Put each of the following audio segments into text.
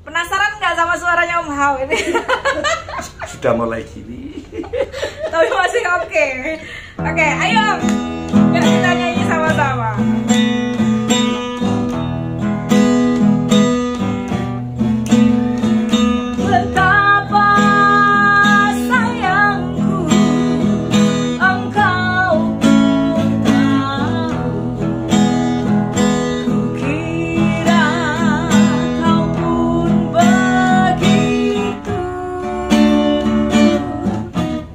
Penasaran nggak sama suaranya Om Hao ini? Sudah mulai gini. Tapi masih oke. Oke, ayo Om. Yuk kita nyanyi sama-sama. Betapa sayangku engkau pun tahu. Kukira kau pun begitu.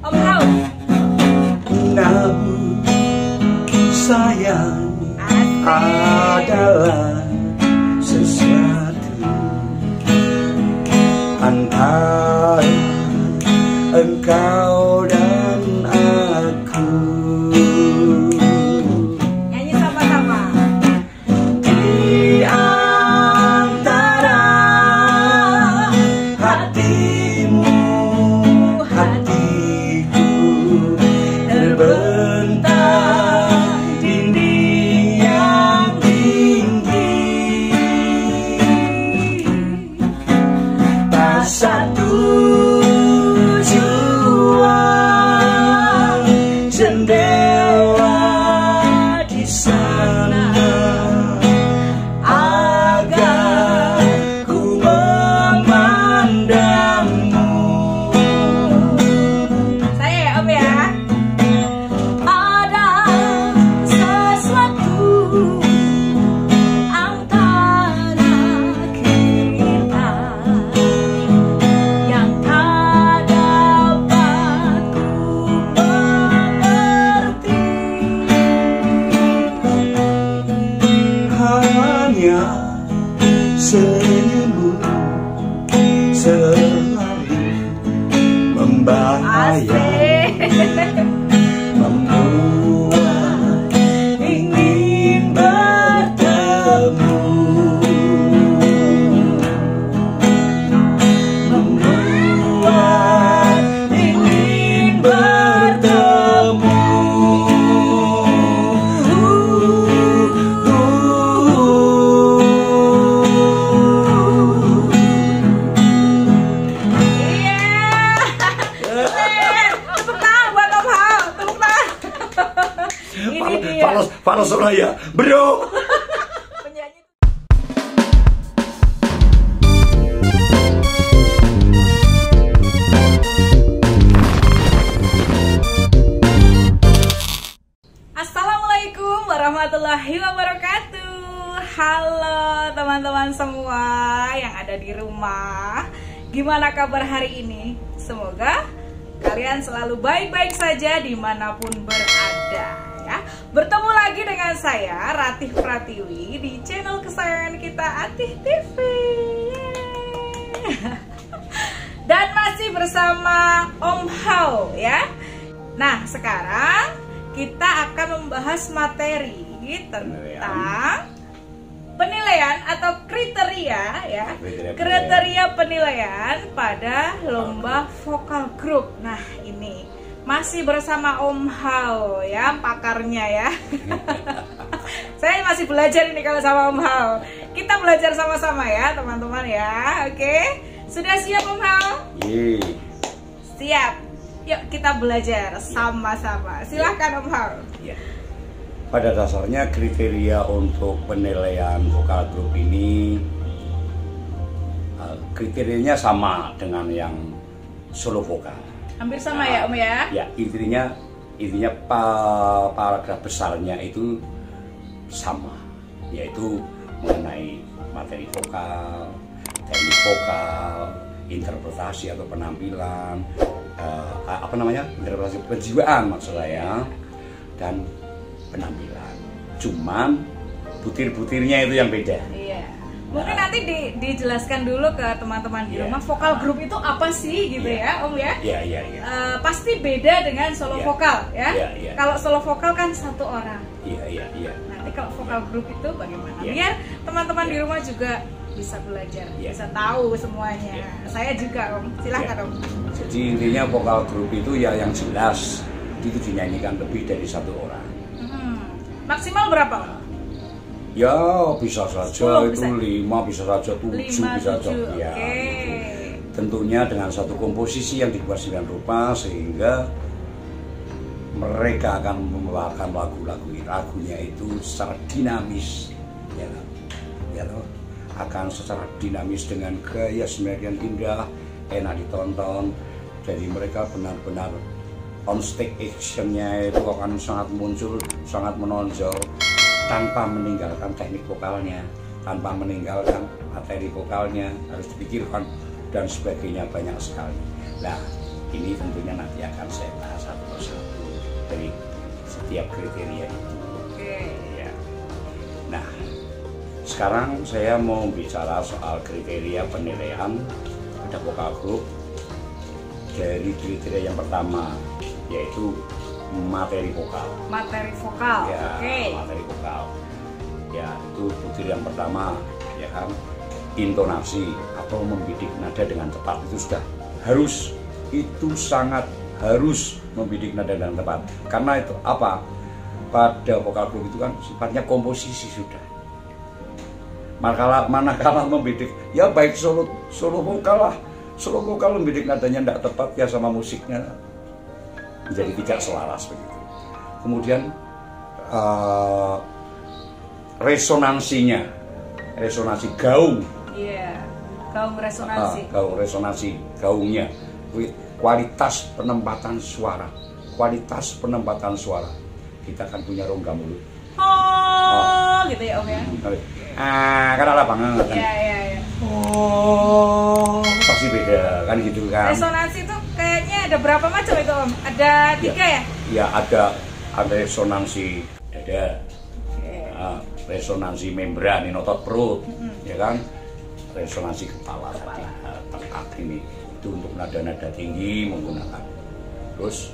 Om Hao. Namun sayang adalah sesuatu antara engkau dan aku. Nyanyi sama-sama. Di antara hatimu, hatiku terbentang dinding yang tinggi. Tak satu tujuan jendela di sana agar ku memandangmu. Saya ya Om ya. Ada sesuatu antara kita yang tak dapat ku mengerti. Hanya senyummu selalu membahayakan, membuat ingin bertemu, membuat ingin bertemu. Tepuk tangan buat Om Hao. Tepuk tangan. Ini dia Panos Soraya, bro. penyanyi. Assalamualaikum warahmatullahi wabarakatuh. Halo teman-teman semua yang ada di rumah. Gimana kabar hari ini? Semoga kalian selalu baik-baik saja dimanapun berada ya. Bertemu lagi dengan saya Ratih Pratiwi di channel kesayangan kita Atih TV. Yeay. Dan masih bersama Om Hao ya. Nah sekarang kita akan membahas materi tentang penilaian atau kriteria ya, kriteria penilaian pada lomba vokal grup. Nah ini masih bersama Om Hao ya, pakarnya ya. Saya masih belajar ini kalau sama Om Hao. Kita belajar sama-sama ya teman-teman ya. Oke, sudah siap Om Hao? Siap. Yuk kita belajar sama-sama. Silahkan Om Hao. Pada dasarnya kriteria untuk penilaian vokal grup ini kriterianya sama dengan yang solo vokal. Hampir sama ya Om ya? Ya, intinya paragraf besarnya itu sama, yaitu mengenai materi vokal, teknik vokal, interpretasi atau penampilan, interpretasi penjiwaan maksud saya, dan penampilan. Cuman butir-butirnya itu yang beda. Iya. Mungkin nanti dijelaskan dulu ke teman-teman di rumah vokal grup itu apa sih gitu ya Om ya? Iya. Pasti beda dengan solo vokal ya. Kalau solo vokal kan satu orang. Iya. Nanti kalau vokal grup itu bagaimana? Biar teman-teman di rumah juga bisa belajar, bisa tahu semuanya. Saya juga Om, silahkan Om. Jadi intinya vokal grup itu ya yang jelas itu dinyanyikan lebih dari satu orang. Maksimal berapa Om? Ya bisa saja 10 itu bisa? 5 bisa saja 7 5, bisa saja 7, ya. oke. Gitu. Tentunya dengan satu komposisi yang dibuat sedemikian rupa sehingga mereka akan membawakan lagunya itu secara dinamis, ya toh, akan secara dinamis dengan gaya semedian indah, enak ditonton. Jadi mereka benar-benar on stage actionnya itu akan sangat muncul, sangat menonjol tanpa meninggalkan teknik vokalnya, tanpa meninggalkan materi vokalnya, harus dipikirkan dan sebagainya banyak sekali. Nah, ini tentunya nanti akan saya bahas satu persatu dari setiap kriteria itu. Oke. Ya. Nah, sekarang saya mau bicara soal kriteria penilaian pada vokal grup. Dari kriteria yang pertama yaitu materi vokal. Materi vokal. Ya, Oke. materi vokal. Ya, itu butir yang pertama, ya kan. Intonasi atau membidik nada dengan tepat itu sudah harus, itu sangat harus membidik nada dengan tepat. Karena itu apa? Pada vokal grup itu kan sifatnya komposisi sudah. Manakala membidik, ya baik solo vokal lah, solo vokal membidik nadanya tidak tepat ya sama musiknya menjadi tidak selaras begitu. Kemudian resonansi gaung. Iya, gaung resonansi. Gaung resonansi, gaungnya, kualitas penempatan suara, kita akan punya rongga mulut. Gitu ya Om ya. Kan ada banget kan. Iya. Pasti beda kan gitu kan. Resonansi itu kayaknya ada berapa macam itu Om? Ada 3 ya? Ya ada resonansi dada, Oke. resonansi membran, ini otot perut, ya kan. Resonansi kepala. Tadi tekak ini itu untuk nada-nada tinggi menggunakan. Terus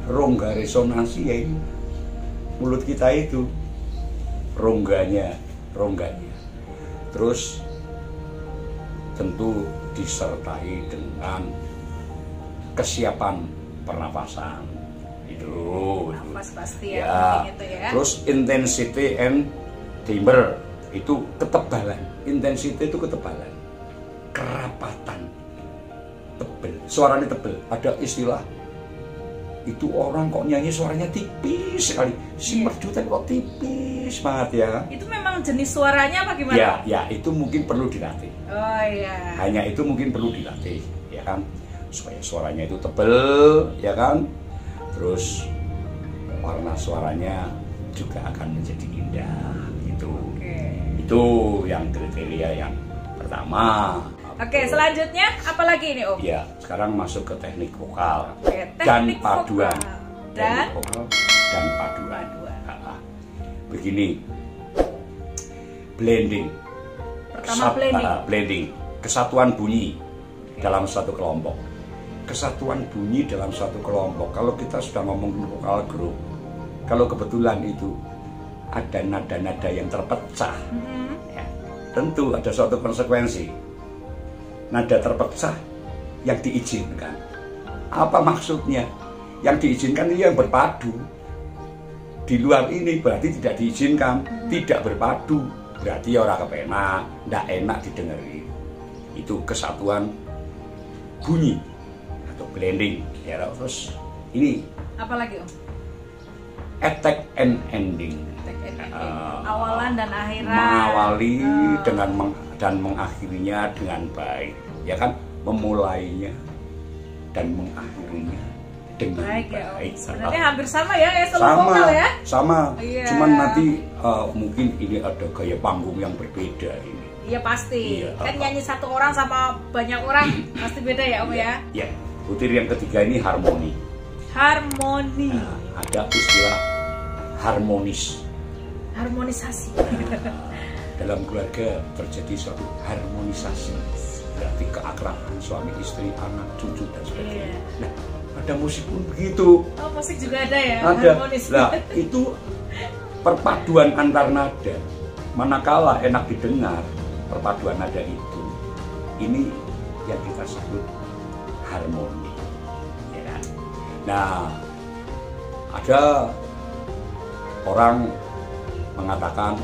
rongga resonansi ya ini mulut kita itu rongganya. Terus tentu disertai dengan kesiapan pernapasan itu. Nafas pasti ya, penting itu ya. Terus intensity and timbre itu ketebalan. Intensity itu ketebalan, kerapatan, tebel, suaranya tebel. Ada istilah itu orang kok nyanyi suaranya tipis sekali, si merdutan kok tipis banget ya. Itu memang jenis suaranya apa gimana? Ya itu mungkin perlu dilatih. Oh iya. Hanya itu mungkin perlu dilatih, ya kan, supaya suaranya itu tebel, ya kan. Terus warna suaranya juga akan menjadi indah gitu. Itu yang kriteria yang pertama. Oke, selanjutnya apa lagi ini Om? Ya, sekarang masuk ke teknik vokal. Dan paduan. Dan Teknik vokal dan paduan. Begini, blending. Pertama blending, kesatuan bunyi dalam satu kelompok. Kesatuan bunyi dalam satu kelompok. Kalau kita sudah ngomong vokal grup, kalau kebetulan itu ada nada-nada yang terpecah, ya, tentu ada suatu konsekuensi. Nada terpecah yang diizinkan. Apa maksudnya? Yang diizinkan ini yang berpadu. Di luar ini berarti tidak diizinkan, tidak berpadu. Berarti orang kepenak, tidak enak didengeri. Itu kesatuan bunyi atau blending. Ya, terus ini apa lagi Om? attack and ending. Awalan dan akhiran. Mengawali dan mengakhirinya dengan baik, ya kan, memulainya dan mengakhirinya dengan baik. Ya, sebenarnya hampir sama ya solo vokal ya. Sama. Iya. Cuman nanti mungkin ini ada gaya panggung yang berbeda ini. Iya pasti. Iya, kan nyanyi satu orang sama banyak orang pasti beda ya Om ya. Ya. Butir yang ketiga ini harmoni. Harmoni. Nah, ada istilah harmonis. Harmonisasi. Dalam keluarga terjadi suatu harmonisasi, berarti keakraban suami istri, anak, cucu dan sebagainya. Nah, ada musik pun begitu. Oh, musik juga ada ya? Ada. Harmonis. Nah, itu perpaduan antar nada. Manakala enak didengar perpaduan nada itu, ini yang kita sebut harmoni. Ya kan? Nah, ada orang mengatakan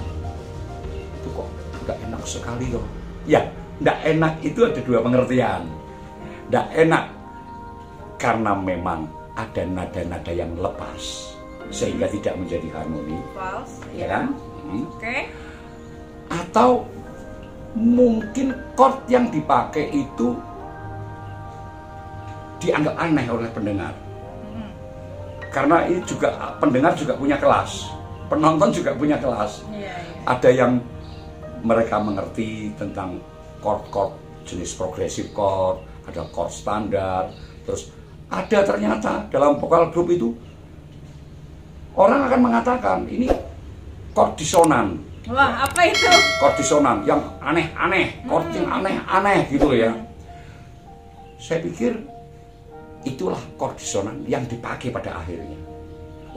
nggak enak sekali loh. Ya, nggak enak itu ada dua pengertian. Nggak enak karena memang ada nada-nada yang lepas sehingga tidak menjadi harmoni, ya kan? Oke. Atau mungkin chord yang dipakai itu dianggap aneh oleh pendengar. Karena ini juga pendengar juga punya kelas, penonton juga punya kelas. Ada yang mereka mengerti tentang chord-chord jenis progressive chord, ada chord standar, terus ada ternyata dalam vokal group itu orang akan mengatakan ini chord disonan. Wah, apa itu? Chord disonan yang aneh-aneh, chord yang aneh-aneh gitu ya. Saya pikir itulah chord disonan yang dipakai pada akhirnya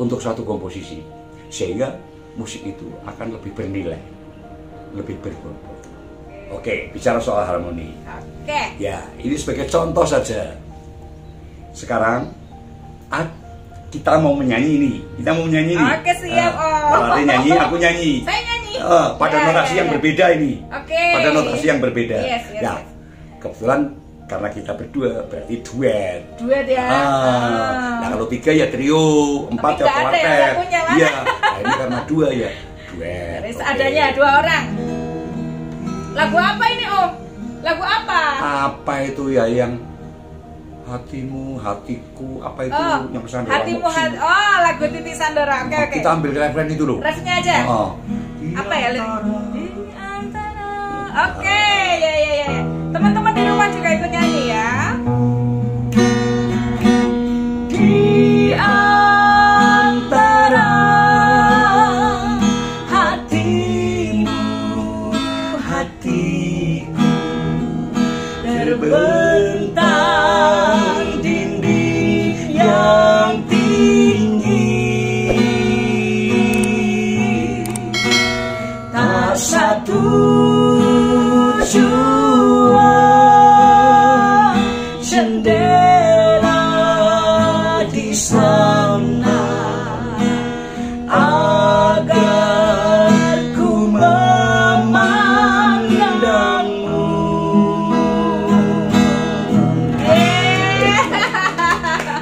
untuk suatu komposisi, sehingga musik itu akan lebih bernilai, lebih berbobot. Oke, bicara soal harmoni. Oke. Ya, ini sebagai contoh saja. Sekarang kita mau menyanyi ini. Kita mau menyanyi ini. Oke, siap. Berarti nyanyi, aku nyanyi. Saya nyanyi. Pada notasi yang berbeda ini. Oke. Pada notasi yang berbeda. Yes. Ya, kebetulan karena kita berdua berarti duet. Duet ya. Nah kalau 3 ya trio, 4 ya kuartet. Iya. Nah ini karena 2 ya duet. Jadi seadanya 2 orang. Lagu apa ini Om? Lagu apa? Apa itu ya yang hatimu, hatiku, apa itu yang Sandra Hatimu, lagu Titi Sandra. Oke. Kita ambil referen itu loh. Refnya aja. Apa ya? Di antara. Oke, ya. Teman-teman di rumah juga ikut nyanyi ya. Di antara hatimu, hatiku terbentang dinding yang tinggi, tak satu jua jendela di sana agar ku memandangmu.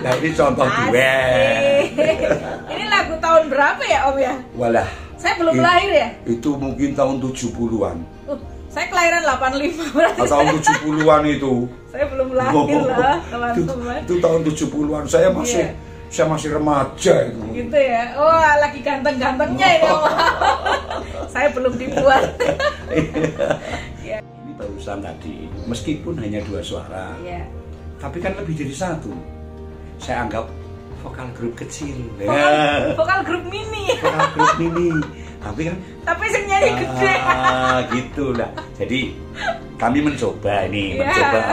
Nah ini contoh duet. Ini lagu tahun berapa ya Om ya? Walah. Saya belum lahir ya? Itu mungkin tahun 70-an. Saya kelahiran 85 berarti. Tahun 70-an itu. Saya belum lahir lah, teman-teman. Itu tahun 70-an. Saya masih remaja itu. Gitu ya. Wah, lagi ganteng-gantengnya ini Om. Saya belum dibuat. Ini barusan tadi, meskipun hanya 2 suara. Tapi kan lebih dari 1. Saya anggap vokal grup kecil. Vokal grup mini. Vokal grup mini. Tapi sing nyanyi gede. Gitu lah. Jadi kami mencoba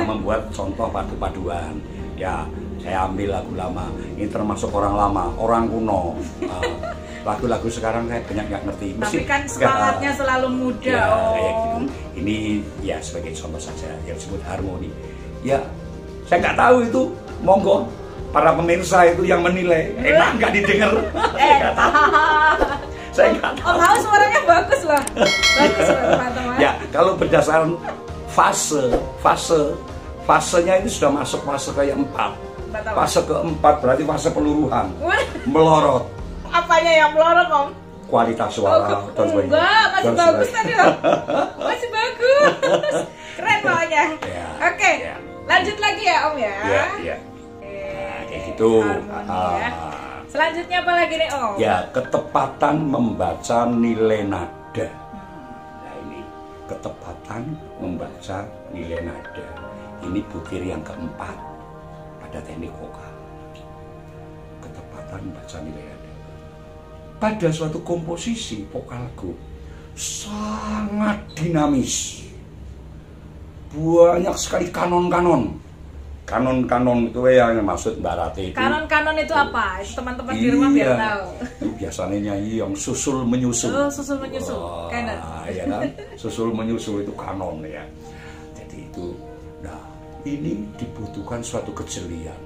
membuat contoh padu-paduan. Ya, saya ambil lagu lama. Ini termasuk orang lama, orang kuno. Lagu-lagu sekarang saya banyak nggak ngerti. Tapi kan semangatnya selalu muda. Ya, kayak gitu. Ini ya sebagai contoh saja yang disebut harmoni. Ya, saya nggak tahu itu. Monggo para pemirsa itu yang menilai. Enak nggak didengar? Saya nggak tahu. Om Hao suaranya bagus loh. Bagus loh teman-teman. Ya, kalau berdasarkan fasenya itu sudah masuk fase ke-4. Fase ke-4 berarti fase peluruhan. Melorot. Apanya yang melorot Om? Kualitas suara. Enggak, masih bagus tadi Om. Masih bagus. Keren pokoknya. Oke, lanjut lagi ya Om ya. Iya. Kayak gitu. Selanjutnya apa lagi nih Om? Ya, ketepatan membaca nilai nada. Nah ini, ketepatan membaca nilai nada. Ini butir yang keempat pada teknik vokal. Ketepatan membaca nilai nada. Pada suatu komposisi vokal grup sangat dinamis. Banyak sekali kanon-kanon. Kanon-kanon itu yang maksud Mbak Rati itu. Kanon-kanon itu apa? Teman-teman di rumah biar tahu. Biasanya nyanyi yang susul menyusul. Susul menyusul. Kanon. Ya kan? Susul menyusul itu kanon ya. Jadi itu, nah ini dibutuhkan suatu kejelian.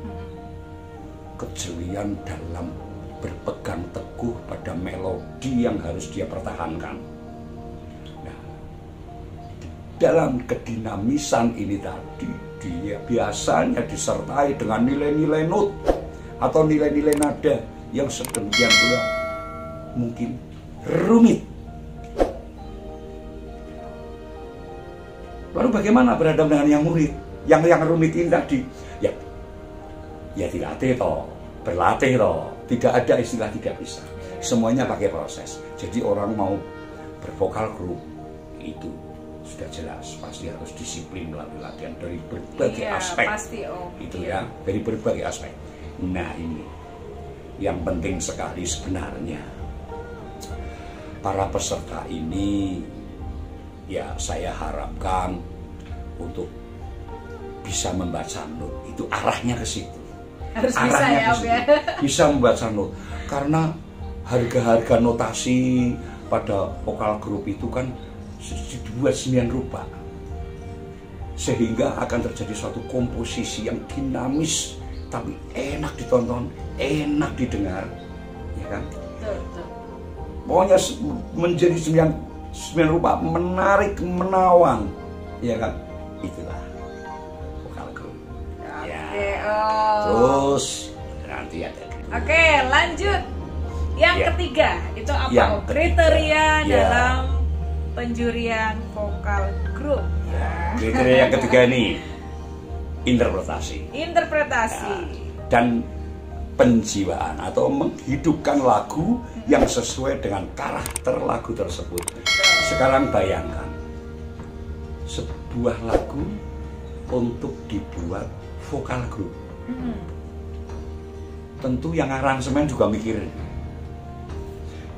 Kejelian dalam berpegang teguh pada melodi yang harus dia pertahankan. Nah, dalam kedinamisan ini tadi, dia biasanya disertai dengan nilai-nilai not atau nilai-nilai nada yang sedemikian pula mungkin rumit. Lalu bagaimana berhadapan dengan yang murid, yang rumit ini tadi? Ya dilatih toh, berlatih toh. Tidak ada istilah tidak bisa. Semuanya pakai proses. Jadi orang mau bervokal grup itu sudah jelas pasti harus disiplin melalui latihan dari berbagai aspek. Pasti, itu ya, dari berbagai aspek. Nah ini yang penting sekali sebenarnya. Para peserta ini ya saya harapkan untuk bisa membaca not, itu arahnya ke situ. Harus bisa ya, bisa membaca not, karena harga-harga notasi pada vokal grup itu kan dibuat 9 rupa, sehingga akan terjadi suatu komposisi yang dinamis tapi enak ditonton, enak didengar, ya kan? Pokoknya menjadi 9 rupa, menarik, menawang, ya kan? Itulah vokal grup. Ya. Terus nanti ada. Oke, lanjut. Yang ketiga itu apa? Kriteria dalam penjurian vokal grup. Kriteria yang ketiga ini interpretasi. Interpretasi. Dan penjiwaan atau menghidupkan lagu yang sesuai dengan karakter lagu tersebut. Sekarang bayangkan sebuah lagu untuk dibuat vokal grup. Tentu yang aransemen juga mikirin.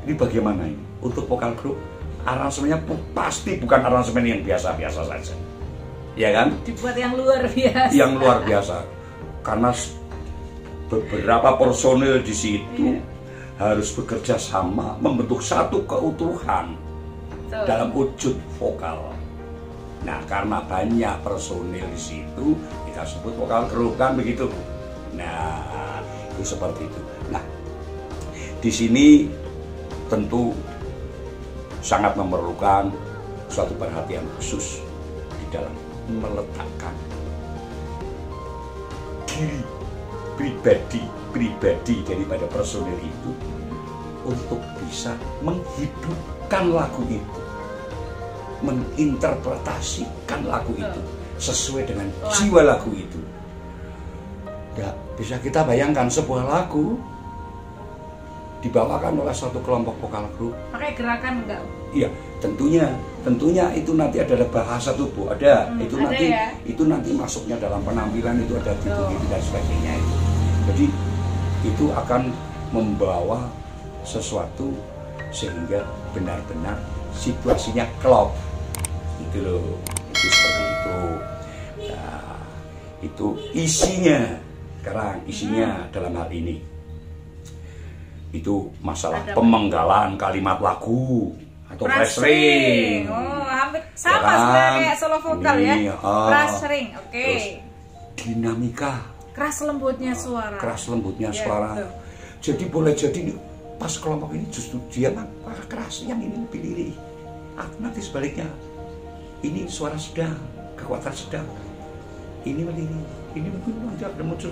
Ini bagaimana ini? Untuk vokal grup, aransemennya pasti bukan aransemen yang biasa-biasa saja. Ya kan? Dibuat yang luar biasa. Yang luar biasa. Karena beberapa personil di situ harus bekerja sama membentuk satu keutuhan dalam wujud vokal. Nah, karena banyak personil di situ, kita sebut vokal grup kan begitu. Nah, itu seperti itu. Nah, di sini tentu sangat memerlukan suatu perhatian khusus di dalam meletakkan diri pribadi daripada personil itu untuk bisa menghidupkan lagu itu, menginterpretasikan lagu itu sesuai dengan jiwa lagu itu. Ya, bisa kita bayangkan sebuah lagu dibawakan oleh suatu kelompok vokal grup. Pakai gerakan enggak? Iya, tentunya itu nanti adalah bahasa tubuh, ada. Itu nanti masuknya dalam penampilan, itu ada gitu dan sebagainya itu. Jadi itu akan membawa sesuatu sehingga benar-benar situasinya klop. Itu loh, itu seperti itu. Nah, itu isinya. Sekarang isinya dalam hal ini itu masalah pemenggalan kalimat lagu atau phrasing. Oh, hampir sama sebenarnya kayak solo vokal ya. Phrasing, oke. Dinamika. Keras lembutnya suara. Keras lembutnya suara. Betul. Jadi boleh jadi pas kelompok ini justru dia keras, yang ini lebih lirih. Nanti sebaliknya, ini suara sedang, kekuatan sedang. Ini melirih, ini mungkin nanti ada muncul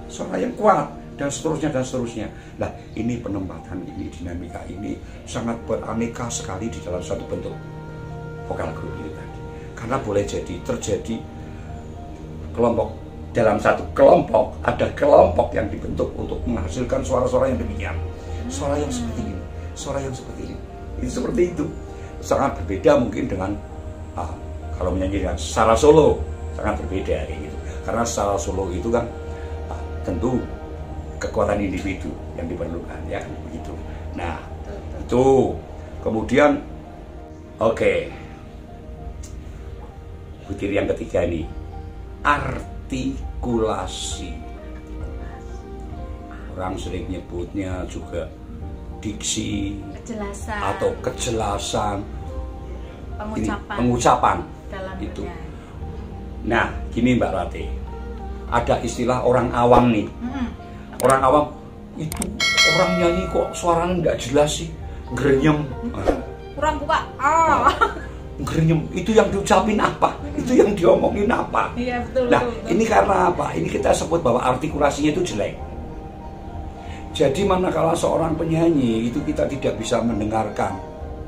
suara yang kuat. Dan seterusnya. Nah, ini penempatan ini, dinamika ini sangat beraneka sekali di dalam suatu bentuk vokal grup ini tadi. Karena boleh jadi terjadi kelompok, dalam satu kelompok ada kelompok yang dibentuk untuk menghasilkan suara-suara yang demikian, suara yang seperti ini, suara yang seperti ini. Itu seperti itu. Sangat berbeda mungkin dengan kalau menyanyi dengan secara solo, sangat berbeda kayak gitu. Karena secara solo itu kan tentu kekuatan individu yang diperlukan, ya begitu. Nah, itu kemudian butir yang ketiga ini artikulasi. Orang sering nyebutnya juga diksi, atau kejelasan pengucapan itu. Nah, gini Mbak Rati, ada istilah orang awam nih. Orang awam itu orang nyanyi kok suaranya nggak jelas sih, gerenyem, kurang buka. Grenyem, itu yang diucapin apa? Itu yang diomongin apa? Iya, betul, Nah, betul. ini karena apa? Ini kita sebut bahwa artikulasinya itu jelek. Jadi manakala seorang penyanyi itu kita tidak bisa mendengarkan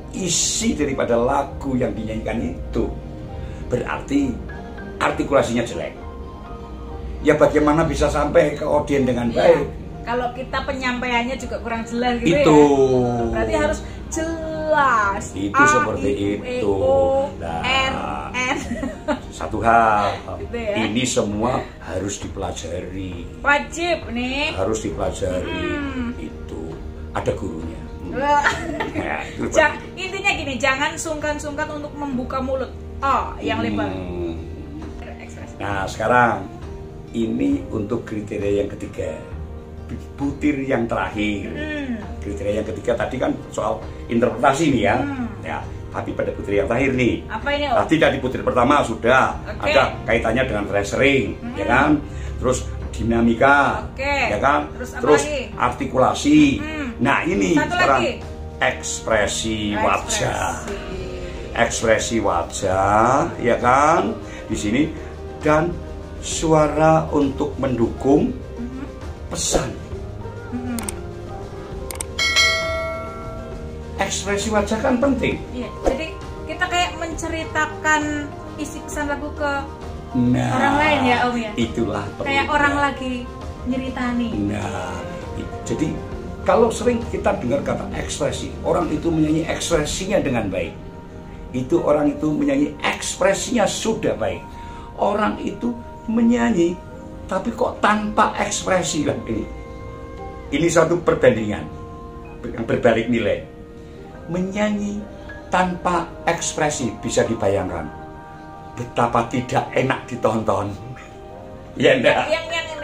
isi daripada lagu yang dinyanyikan itu, berarti artikulasinya jelek. Ya bagaimana bisa sampai ke audiens dengan Iya. baik? Kalau kita penyampaiannya juga kurang jelas gitu Itu. ya. Berarti harus jelas. Itu A, seperti I, U, E, itu. O, Nah. N. Satu hal, Gitu ya. ini semua harus dipelajari. Wajib nih. Harus dipelajari. Itu ada gurunya. Wah. Ya, itu Intinya gini, jangan sungkan-sungkan untuk membuka mulut. Oh, yang lebar. Ekspresi. Nah sekarang ini untuk kriteria yang ketiga, butir yang terakhir. Kriteria yang ketiga tadi kan soal interpretasi nih ya. Ya, tapi pada butir yang terakhir nih. Apa ini, Om? Tadi dari butir pertama sudah Oke. ada kaitannya dengan phrasing, ya kan? Terus dinamika, Oke. ya kan? Terus apa Terus lagi? artikulasi. Nah ini Satu sekarang lagi. ekspresi wajah. Ekspresi. Ekspresi wajah, ya kan? Di sini dan suara untuk mendukung pesan. Ekspresi wajah kan penting. Iya, jadi kita kayak menceritakan isi pesan lagu ke Nah, orang lain ya, Om ya. Itulah kayak perlunya. orang lagi nyeritani. Nah, jadi kalau sering kita dengar kata ekspresi, orang itu menyanyi ekspresinya dengan baik. Itu orang itu menyanyi ekspresinya sudah baik. Orang itu menyanyi tapi kok tanpa ekspresi lah ini. Ini satu perbandingan yang berbalik nilai. Menyanyi tanpa ekspresi bisa dibayangkan betapa tidak enak ditonton. Ya enggak?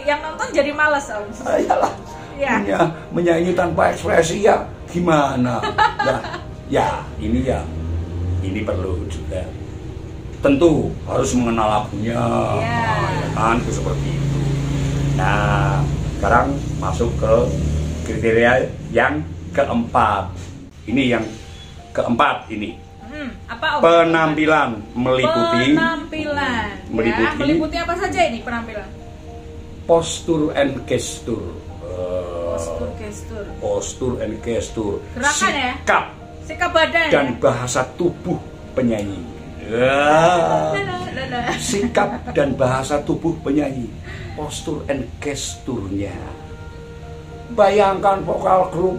Yang nonton jadi malas, Om. Iyalah. Ya. Menyanyi tanpa ekspresi ya gimana? Ya, ini perlu juga. Tentu harus mengenal lagunya, Ya. ya kan, itu seperti itu. Nah, sekarang masuk ke kriteria yang keempat. Ini yang keempat ini. Apa, Om? Penampilan meliputi Penampilan. meliputi- Ya, meliputi apa saja ini penampilan? postur and gestur. Postur, gestur. Gerakan ya? Sikap badan Dan ya? bahasa tubuh penyanyi. Lala. Sikap dan bahasa tubuh penyanyi, postur and gesturnya. Bayangkan vokal grup,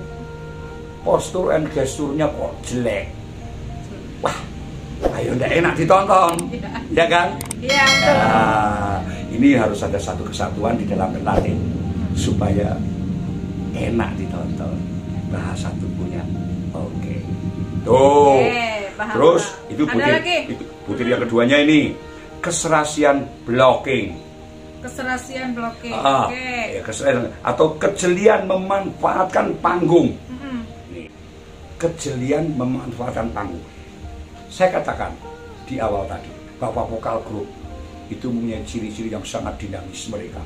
postur and gesturnya kok jelek. Wah, ayo ndak enak ditonton, ya kan? Iya, betul. Nah, ini harus ada satu kesatuan di dalam pentatih supaya enak ditonton. Bahasa tubuhnya, oke. Tuh. Paham, Terus paham. itu Ada lagi? butir yang keduanya ini keserasian blocking. Keserasian blocking. Oke. Ya, keserasian atau kejelian memanfaatkan panggung. Nih, kejelian memanfaatkan panggung. Saya katakan di awal tadi bahwa vokal grup itu punya ciri-ciri yang sangat dinamis mereka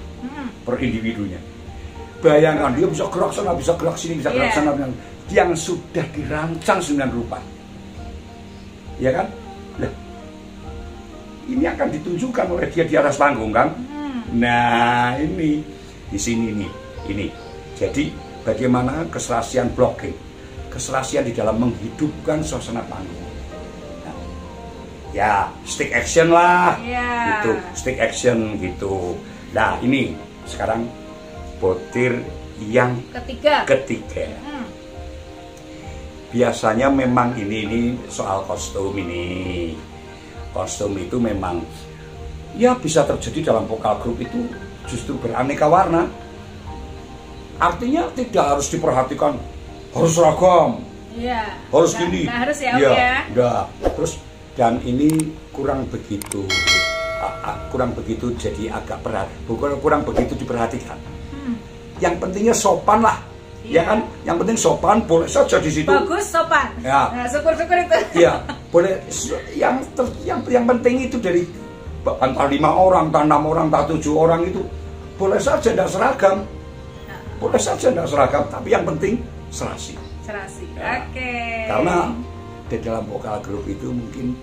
per individunya. Bayangkan dia bisa gerak sana, bisa gerak sini, bisa gerak sana, yang sudah dirancang sedemikian rupa. Ya kan? Nah, ini akan ditunjukkan oleh dia di atas panggung kan? Nah, ini di sini nih, ini. Jadi bagaimana keserasian blocking, keserasian di dalam menghidupkan suasana panggung. Nah, ya, stick action lah, gitu, stick action gitu. Nah, ini sekarang butir yang ketiga. Biasanya memang ini soal kostum ini. Kostum itu memang ya bisa terjadi dalam vokal grup itu justru beraneka warna. Artinya tidak harus diperhatikan harus seragam. Iya. Harus gini. Nah, harus ya, ya. Enggak. Terus dan ini kurang begitu jadi agak berat. Bukan kurang begitu diperhatikan. Yang pentingnya sopan lah. Ya kan, yang penting sopan, boleh saja di situ. Bagus, sopan. Ya. Nah, syukur-syukur itu. Iya, boleh. Yang penting itu dari entah 5 orang, entah 6 orang, entah 7 orang itu boleh saja tidak seragam. Boleh saja tidak seragam, tapi yang penting serasi. Serasi. Ya. Oke. Karena di dalam vokal grup itu mungkin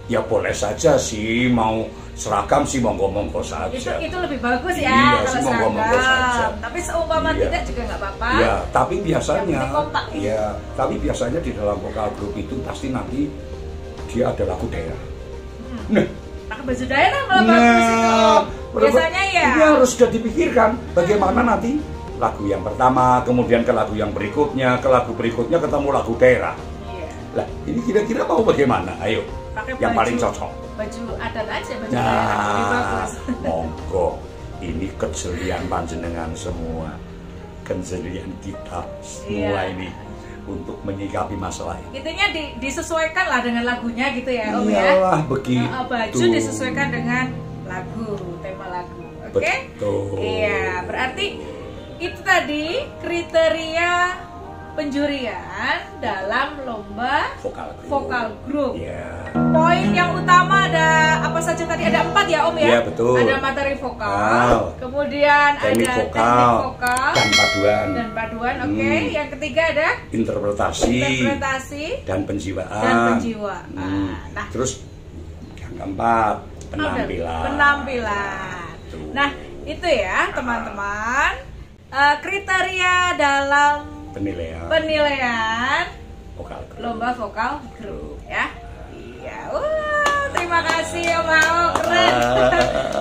Ya boleh saja sih, mau seragam sih monggo-monggo saja. Itu lebih bagus ya, iya, kalau sih, monggo-monggo saja. Tapi seumpama Iya. tidak juga nggak apa-apa. Ya, tapi biasanya, kompak. ya, tapi biasanya di dalam vokal grup itu pasti nanti dia ada lagu daerah. Nah, pakai baju daerah malah bagus itu. Biasanya ya. Ini harus sudah dipikirkan bagaimana nanti lagu yang pertama, kemudian ke lagu yang berikutnya, ke lagu berikutnya ketemu lagu daerah. Iya. Lah, ini kira-kira mau bagaimana? Ayo, Pakai yang baju, paling cocok. Baju adat aja, baju daerah lebih Nah, bagus. monggo. Ini kejelian panjenengan semua, kejelian kita semua Iya. ini untuk menyikapi masalah ini. Intinya disesuaikan lah dengan lagunya gitu ya Om ya. Iyalah begitu. Baju disesuaikan dengan lagu, tema lagu. Oke? Betul. Iya, berarti itu tadi kriteria penjurian dalam lomba vokal grup. Iya. Poin yang utama ada apa saja tadi? Ada 4 ya Om ya? Iya, betul. Ada materi vokal, kemudian teknik ada vokal, teknik vokal dan paduan. Oke. Yang ketiga ada interpretasi dan penjiwaan. Nah, terus yang keempat penampilan. Nah, itu ya teman-teman, kriteria dalam penilaian lomba vokal grup ya. Iya, terima kasih Om Hao, keren.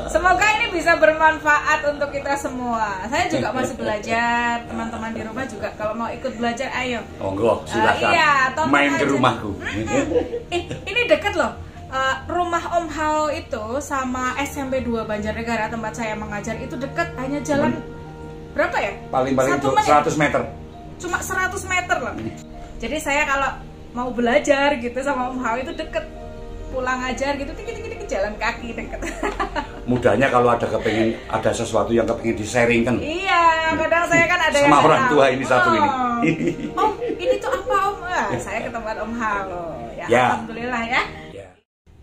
Semoga ini bisa bermanfaat untuk kita semua. Saya juga masih belajar, teman-teman di rumah juga kalau mau ikut belajar ayo. Monggo, silakan. Iya, main aja ke rumahku. Ini deket loh. Rumah Om Hao itu sama SMP 2 Banjarnegara tempat saya mengajar itu dekat, hanya jalan berapa ya? Paling-paling 100 meter. Cuma 100 meter loh. Jadi saya kalau mau belajar gitu sama Om Hao itu deket, pulang ajar gitu dikit-dikit jalan kaki deket. Mudahnya kalau ada sesuatu yang kepengin di-sharingkan. Iya, kadang saya kan ada sama yang orang tua ini satu ini. Om, ini tuh apa Om? Saya ketemu Om Hao. Ya. Alhamdulillah ya.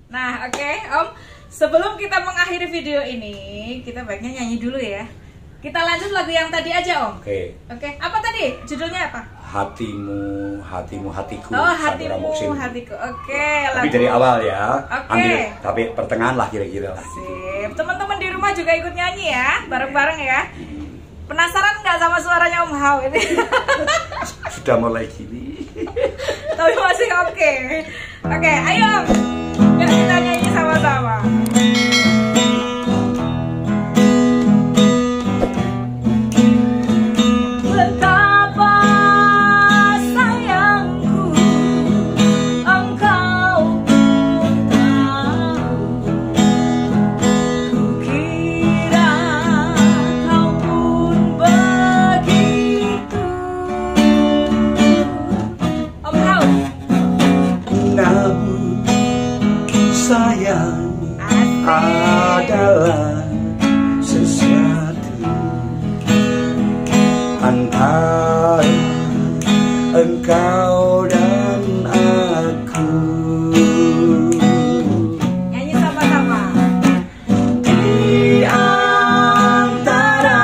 Nah, oke, Om. Sebelum kita mengakhiri video ini, kita baiknya nyanyi dulu ya. Kita lanjut lagu yang tadi aja, Om. Oke. Apa tadi? Judulnya apa? Hatimu, hatiku. Oh, hatiku. Oke, tapi dari awal ya. Oke. Ambil, tapi pertengahan lah kira-kira lah. Sip. Teman-teman di rumah juga ikut nyanyi ya, bareng-bareng ya. Penasaran nggak sama suaranya Om Hao ini? Sudah mulai gini. Tapi masih oke. Oke, ayo Om. Yuk kita nyanyi sama-sama. Betapa sayangku engkau pun tahu. Kukira kau pun begitu. Om Hao. Namun sayang adalah sesuatu antara engkau dan aku. Nyanyi sama-sama. Di antara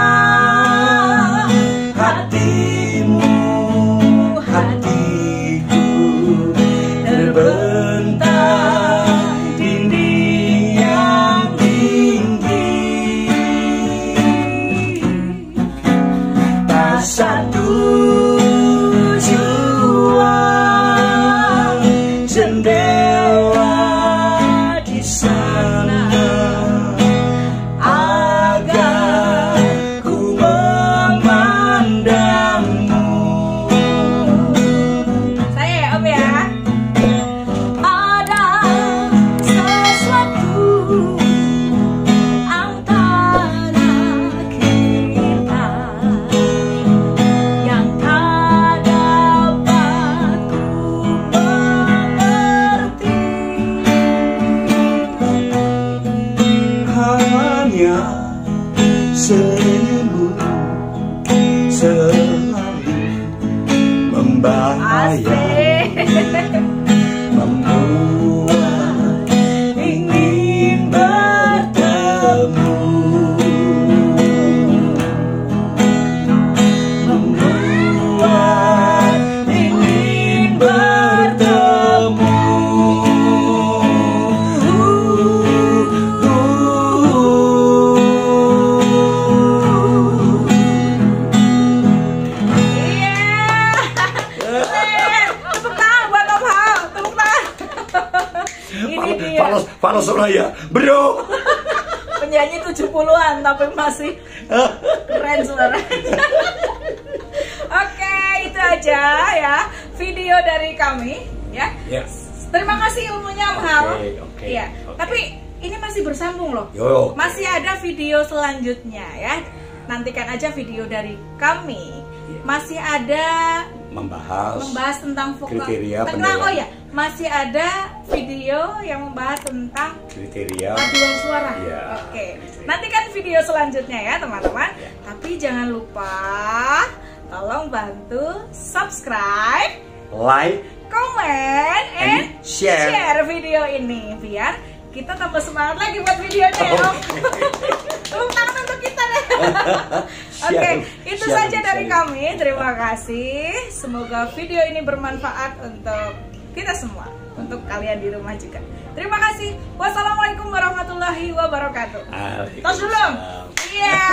hatimu, hatiku terbentang dinding yang tinggi. Tak satu jua jendela di sana agar ku memandangmu. Saya ya Om ya. Ada sesuatu antara kita yang tak dapat ku mengerti. Hanya senyummu selalu membahayakan, membuat ingin bertemu, membuat ingin bertemu. Kalau Soraya, bro. Penyanyi 70-an tapi masih keren suaranya. Oke, itu aja ya video dari kami ya. Yes. Terima kasih ilmunya Om Hao. Oke. Iya. Tapi ini masih bersambung loh. Yo. Masih ada video selanjutnya ya. Nantikan aja video dari kami. Masih ada membahas tentang kriteria tentang oh ya, masih ada video yang membahas tentang kriteria paduan suara. Ya, Oke. Nantikan video selanjutnya ya, teman-teman. Ya. Tapi jangan lupa tolong bantu subscribe, like, comment, and share video ini biar kita tambah semangat lagi buat videonya ya. Tepuk tangan untuk kita deh. Oke, itu saja dari kami. Terima kasih. Semoga video ini bermanfaat untuk kita semua, untuk kalian di rumah juga. Terima kasih. Wassalamualaikum warahmatullahi wabarakatuh. Tos dulu. Iya.